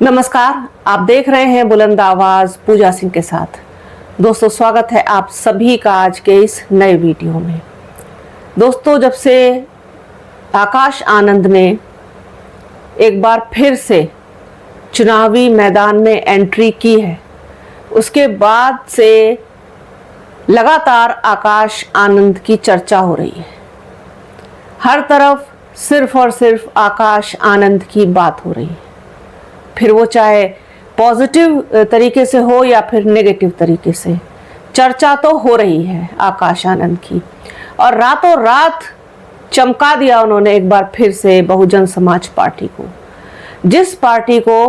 नमस्कार, आप देख रहे हैं बुलंद आवाज पूजा सिंह के साथ। दोस्तों, स्वागत है आप सभी का आज के इस नए वीडियो में। दोस्तों, जब से आकाश आनंद ने एक बार फिर से चुनावी मैदान में एंट्री की है, उसके बाद से लगातार आकाश आनंद की चर्चा हो रही है। हर तरफ सिर्फ और सिर्फ आकाश आनंद की बात हो रही है, फिर वो चाहे पॉजिटिव तरीके से हो या फिर नेगेटिव तरीके से, चर्चा तो हो रही है आकाश आनंद की। और रातों रात चमका दिया उन्होंने एक बार फिर से बहुजन समाज पार्टी को, जिस पार्टी को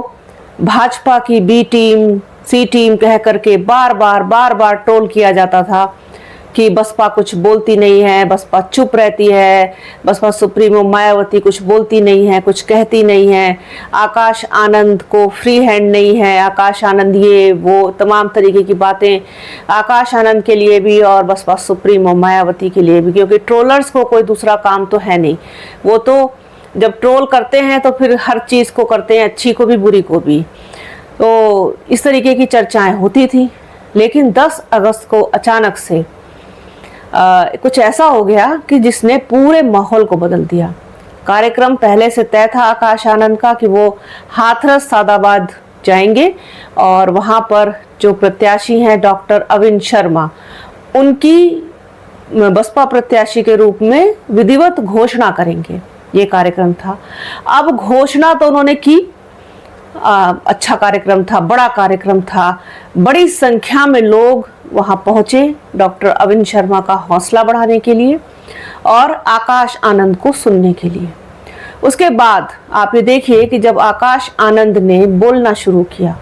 भाजपा की बी टीम सी टीम कह करके बार बार ट्रोल किया जाता था कि बसपा कुछ बोलती नहीं है, बसपा चुप रहती है, बसपा सुप्रीमो मायावती कुछ बोलती नहीं है, कुछ कहती नहीं है, आकाश आनंद को फ्री हैंड नहीं है, आकाश आनंद ये वो तमाम तरीके की बातें आकाश आनंद के लिए भी और बसपा सुप्रीमो मायावती के लिए भी, क्योंकि ट्रोलर्स को कोई दूसरा काम तो है नहीं। वो तो जब ट्रोल करते हैं तो फिर हर चीज़ को करते हैं, अच्छी को भी बुरी को भी। तो इस तरीके की चर्चाएं होती थी, लेकिन 10 अगस्त को अचानक से कुछ ऐसा हो गया कि जिसने पूरे माहौल को बदल दिया। कार्यक्रम पहले से तय था आकाश आनंद का कि वो हाथरस सादाबाद जाएंगे और वहाँ पर जो प्रत्याशी हैं डॉक्टर अविन शर्मा, उनकी बसपा प्रत्याशी के रूप में विधिवत घोषणा करेंगे, ये कार्यक्रम था। अब घोषणा तो उन्होंने की, अच्छा कार्यक्रम था, बड़ा कार्यक्रम था, बड़ी संख्या में लोग वहां पहुंचे डॉक्टर अविन शर्मा का हौसला बढ़ाने के लिए और आकाश आनंद को सुनने के लिए। उसके बाद आप ये देखिए कि जब आकाश आनंद ने बोलना शुरू किया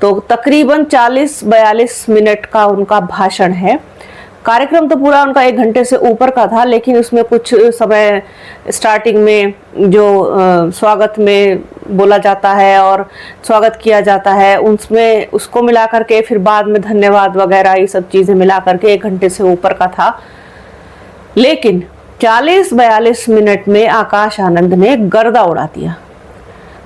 तो तकरीबन 40-42 मिनट का उनका भाषण है। कार्यक्रम तो पूरा उनका 1 घंटे से ऊपर का था, लेकिन उसमें कुछ समय स्टार्टिंग में जो स्वागत में बोला जाता है और स्वागत किया जाता है, उसमें उसको मिला करके फिर बाद में धन्यवाद वगैरह ये सब चीज़ें मिला करके 1 घंटे से ऊपर का था। लेकिन 40-42 मिनट में आकाश आनंद ने गर्दा उड़ा दिया।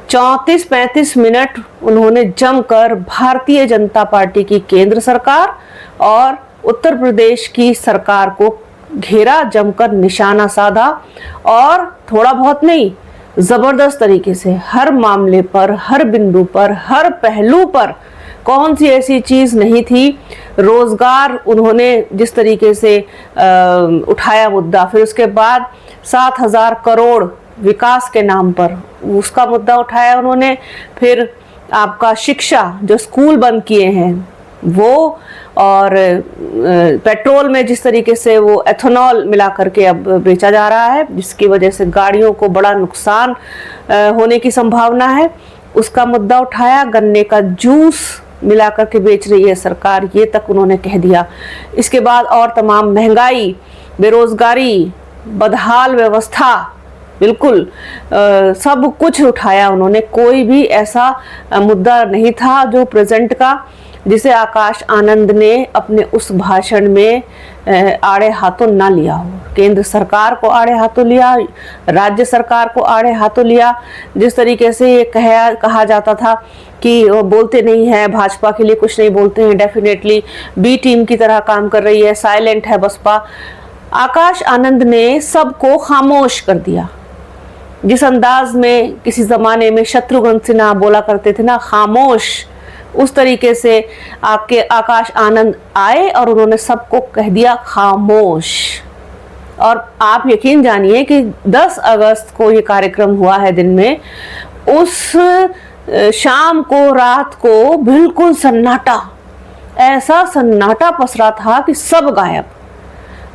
34-35 मिनट उन्होंने जमकर भारतीय जनता पार्टी की केंद्र सरकार और उत्तर प्रदेश की सरकार को घेरा, जमकर निशाना साधा और थोड़ा बहुत नहीं, जबरदस्त तरीके से हर मामले पर, हर बिंदु पर, हर पहलू पर, कौन सी ऐसी चीज नहीं थी। रोजगार उन्होंने जिस तरीके से उठाया मुद्दा, फिर उसके बाद 7,000 करोड़ विकास के नाम पर उसका मुद्दा उठाया उन्होंने, फिर आपका शिक्षा, जो स्कूल बंद किए हैं वो, और पेट्रोल में जिस तरीके से वो एथेनॉल मिला करके अब बेचा जा रहा है, जिसकी वजह से गाड़ियों को बड़ा नुकसान होने की संभावना है, उसका मुद्दा उठाया। गन्ने का जूस मिला करके बेच रही है सरकार, ये तक उन्होंने कह दिया। इसके बाद और तमाम महंगाई, बेरोजगारी, बदहाल व्यवस्था, बिल्कुल सब कुछ उठाया उन्होंने। कोई भी ऐसा मुद्दा नहीं था जो प्रेजेंट का जिसे आकाश आनंद ने अपने उस भाषण में आड़े हाथों ना लिया हो। केंद्र सरकार को आड़े हाथों लिया, राज्य सरकार को आड़े हाथों लिया। जिस तरीके से ये कहा जाता था कि वो बोलते नहीं है, भाजपा के लिए कुछ नहीं बोलते हैं, डेफिनेटली बी टीम की तरह काम कर रही है, साइलेंट है बसपा। आकाश आनंद ने सबको खामोश कर दिया। जिस अंदाज में किसी जमाने में शत्रुघ्न सिन्हा बोला करते थे ना, खामोश, उस तरीके से आपके आकाश आनंद आए और उन्होंने सबको कह दिया खामोश। और आप यकीन जानिए कि 10 अगस्त को ये कार्यक्रम हुआ है दिन में, उस शाम को, रात को बिल्कुल सन्नाटा, ऐसा सन्नाटा पसरा था कि सब गायब।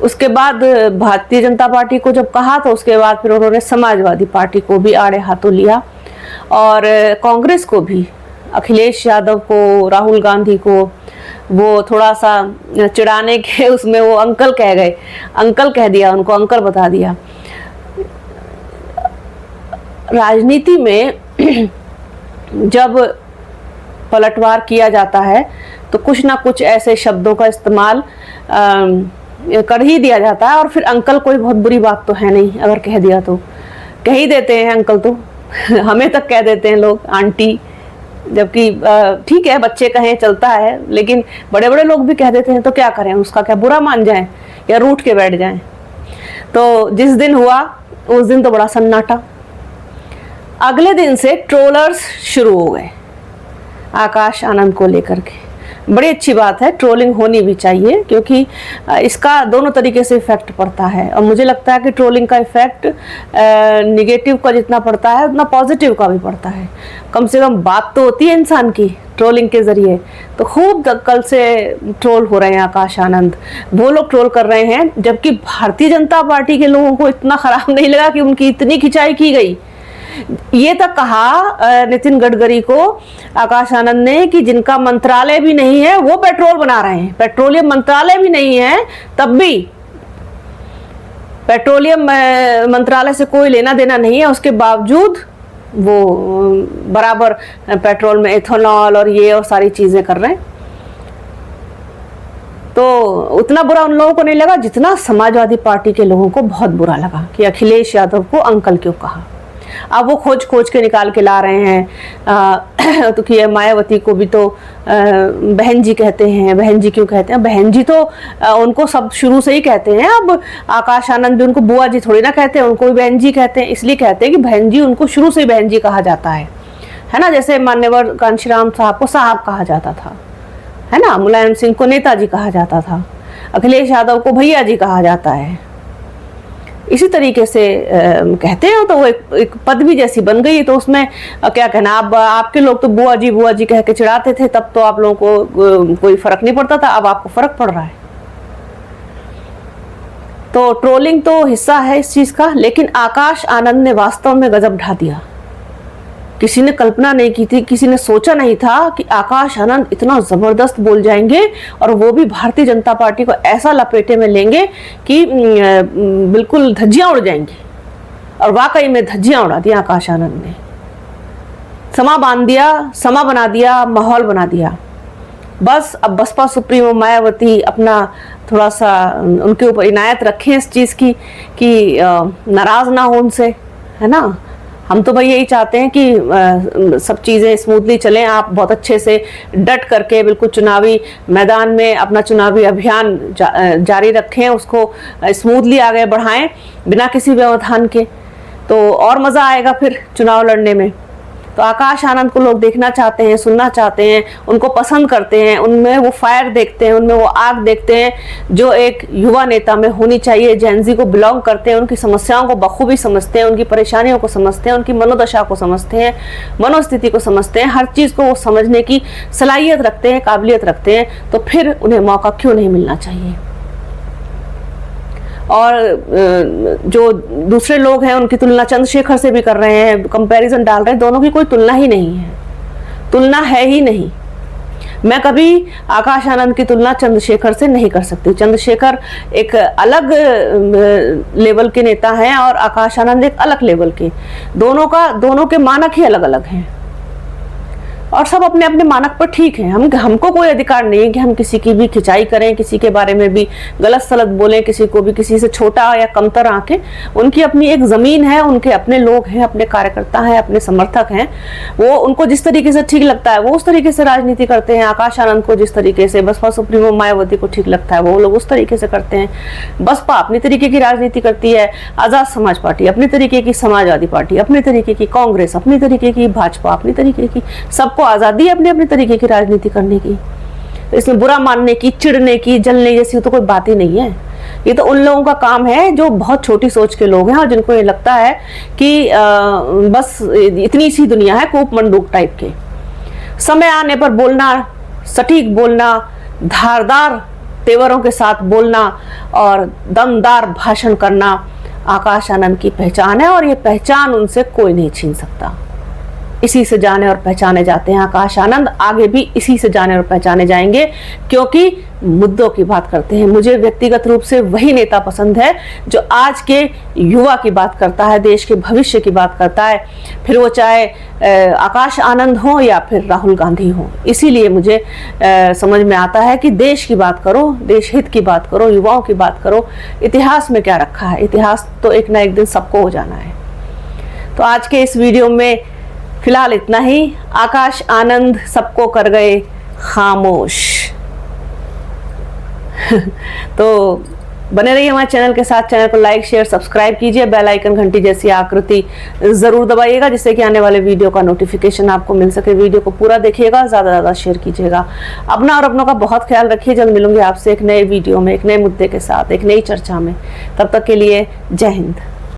उसके बाद भारतीय जनता पार्टी को जब कहा तो उसके बाद फिर उन्होंने समाजवादी पार्टी को भी आड़े हाथों लिया और कांग्रेस को भी, अखिलेश यादव को, राहुल गांधी को वो थोड़ा सा चिढ़ाने के उसमें वो अंकल कह गए, अंकल कह दिया, उनको अंकल बता दिया। राजनीति में जब पलटवार किया जाता है तो कुछ ना कुछ ऐसे शब्दों का इस्तेमाल कर ही दिया जाता है, और फिर अंकल कोई बहुत बुरी बात तो है नहीं, अगर कह दिया तो कह ही देते हैं अंकल, तो हमें तक कह देते हैं लोग आंटी, जबकि ठीक है, बच्चे कहें चलता है, लेकिन बड़े बड़े लोग भी कह देते हैं, तो क्या करें, उसका क्या बुरा मान जाएं या रूठ के बैठ जाएं। तो जिस दिन हुआ उस दिन तो बड़ा सन्नाटा। अगले दिन से ट्रोलर्स शुरू हो गए आकाश आनंद को लेकर के। बड़ी अच्छी बात है, ट्रोलिंग होनी भी चाहिए, क्योंकि इसका दोनों तरीके से इफेक्ट पड़ता है। और मुझे लगता है कि ट्रोलिंग का इफेक्ट निगेटिव का जितना पड़ता है उतना पॉजिटिव का भी पड़ता है। कम से कम बात तो होती है इंसान की ट्रोलिंग के जरिए। तो खूब कल से ट्रोल हो रहे हैं आकाश आनंद। वो लोग ट्रोल कर रहे हैं, जबकि भारतीय जनता पार्टी के लोगों को इतना खराब नहीं लगा कि उनकी इतनी खिंचाई की गई। ये तक कहा नितिन गडकरी को आकाश आनंद ने कि जिनका मंत्रालय भी नहीं है वो पेट्रोल बना रहे हैं। पेट्रोलियम मंत्रालय भी नहीं है, तब भी पेट्रोलियम मंत्रालय से कोई लेना देना नहीं है, उसके बावजूद वो बराबर पेट्रोल में एथेनॉल और ये और सारी चीजें कर रहे हैं। तो उतना बुरा उन लोगों को नहीं लगा जितना समाजवादी पार्टी के लोगों को बहुत बुरा लगा कि अखिलेश यादव को अंकल क्यों कहा। अब वो खोज खोज के निकाल के ला रहे हैं तो कि मायावती को भी तो बहन जी कहते हैं। बहन जी क्यों कहते हैं? बहन जी तो उनको सब शुरू से ही कहते हैं। अब आकाश आनंद भी उनको बुआ जी थोड़ी ना कहते हैं, उनको भी बहन जी कहते हैं। इसलिए कहते हैं कि बहन जी, उनको शुरू से ही बहन जी कहा जाता है ना। जैसे मान्यवर कांशीराम साहब को साहब कहा जाता था, है ना। मुलायम सिंह को नेताजी कहा जाता था, अखिलेश यादव को भैया जी कहा जाता है। इसी तरीके से कहते हैं, तो वो एक पदवी जैसी बन गई। तो उसमें क्या कहना, आपके लोग तो बुआ जी कह के चिढ़ाते थे, तब तो आप लोगों को कोई फर्क नहीं पड़ता था, अब आपको फर्क पड़ रहा है। तो ट्रोलिंग तो हिस्सा है इस चीज का, लेकिन आकाश आनंद ने वास्तव में गजब ढा दिया। किसी ने कल्पना नहीं की थी, किसी ने सोचा नहीं था कि आकाश आनंद इतना जबरदस्त बोल जाएंगे, और वो भी भारतीय जनता पार्टी को ऐसा लपेटे में लेंगे कि बिल्कुल धज्जियां उड़ जाएंगी। और वाकई में धज्जियां उड़ा दी आकाश आनंद ने। समा बांध दिया, समा बना दिया, माहौल बना दिया। बस अब बसपा सुप्रीमो मायावती अपना थोड़ा सा उनके ऊपर इनायत रखें इस चीज की कि नाराज ना हो उनसे, है ना। हम तो भाई यही चाहते हैं कि सब चीज़ें स्मूथली चलें। आप बहुत अच्छे से डट करके बिल्कुल चुनावी मैदान में अपना चुनावी अभियान जारी रखें, उसको स्मूथली आगे बढ़ाएं बिना किसी व्यवधान के, तो और मज़ा आएगा फिर चुनाव लड़ने में। तो आकाश आनंद को लोग देखना चाहते हैं, सुनना चाहते हैं, उनको पसंद करते हैं, उनमें वो फायर देखते हैं, उनमें वो आग देखते हैं जो एक युवा नेता में होनी चाहिए। जेनजी को बिलोंग करते हैं, उनकी समस्याओं को बखूबी समझते हैं, उनकी परेशानियों को समझते हैं, उनकी मनोदशा को समझते हैं, मनोस्थिति को समझते हैं, हर चीज़ को वो समझने की सलाहियत रखते हैं, काबिलियत रखते हैं। तो फिर उन्हें मौका क्यों नहीं मिलना चाहिए। और जो दूसरे लोग हैं उनकी तुलना चंद्रशेखर से भी कर रहे हैं, कंपैरिजन डाल रहे हैं। दोनों की कोई तुलना ही नहीं है, तुलना है ही नहीं। मैं कभी आकाश आनंद की तुलना चंद्रशेखर से नहीं कर सकती। चंद्रशेखर एक अलग लेवल के नेता हैं और आकाश आनंद एक अलग लेवल के। दोनों के मानक ही अलग अलग हैं और सब अपने अपने मानक पर ठीक है। हमको कोई अधिकार नहीं है कि हम किसी की भी खिंचाई करें, किसी के बारे में भी गलत सलत बोलें, किसी को भी किसी से छोटा या कमतर आंकें। उनकी अपनी एक जमीन है, उनके अपने लोग हैं, अपने कार्यकर्ता हैं, अपने समर्थक हैं। वो उनको जिस तरीके से ठीक लगता है वो उस तरीके से राजनीति करते हैं। आकाश आनंद को जिस तरीके से बसपा सुप्रीमो मायावती को ठीक लगता है वो लोग उस तरीके से करते हैं। बसपा अपनी तरीके की राजनीति करती है, आजाद समाज पार्टी अपनी तरीके की, समाजवादी पार्टी अपनी तरीके की, कांग्रेस अपनी तरीके की, भाजपा अपनी तरीके की। सबको आजादी है अपने अपने तरीके की राजनीति करने की। तो इसमें बुरा मानने की, चिढ़ने की, जलने जैसी तो कोई बात ही नहीं है। ये तो उन लोगों का काम है जो बहुत छोटी सोच के लोग हैं और जिनको ये लगता है कि बस इतनी सी दुनिया है, कूप मंडूक टाइप के। समय आने पर बोलना, सटीक बोलना, धारदार तेवरों के साथ बोलना और दमदार भाषण करना आकाश आनंद की पहचान है और ये पहचान उनसे कोई नहीं छीन सकता। इसी से जाने और पहचाने जाते हैं आकाश आनंद, आगे भी इसी से जाने और पहचाने जाएंगे क्योंकि मुद्दों की बात करते हैं। मुझे व्यक्तिगत रूप से वही नेता पसंद है जो आज के युवा की बात करता है, देश के भविष्य की बात करता है, फिर वो चाहे आकाश आनंद हो या फिर राहुल गांधी हो। इसीलिए मुझे समझ में आता है कि देश की बात करो, देश हित की बात करो, युवाओं की बात करो। इतिहास में क्या रखा है, इतिहास तो एक ना एक दिन सबको हो जाना है। तो आज के इस वीडियो में फिलहाल इतना ही। आकाश आनंद सबको कर गए खामोश। तो बने रहिए हमारे चैनल के साथ। चैनल को लाइक शेयर सब्सक्राइब कीजिए, बेल आइकन घंटी जैसी आकृति जरूर दबाइएगा जिससे कि आने वाले वीडियो का नोटिफिकेशन आपको मिल सके। वीडियो को पूरा देखिएगा, ज्यादा ज्यादा शेयर कीजिएगा। अपना और अपनों का बहुत ख्याल रखिए। जल्द मिलूंगी आपसे एक नए वीडियो में, एक नए मुद्दे के साथ, एक नई चर्चा में। तब तक के लिए जय हिंद।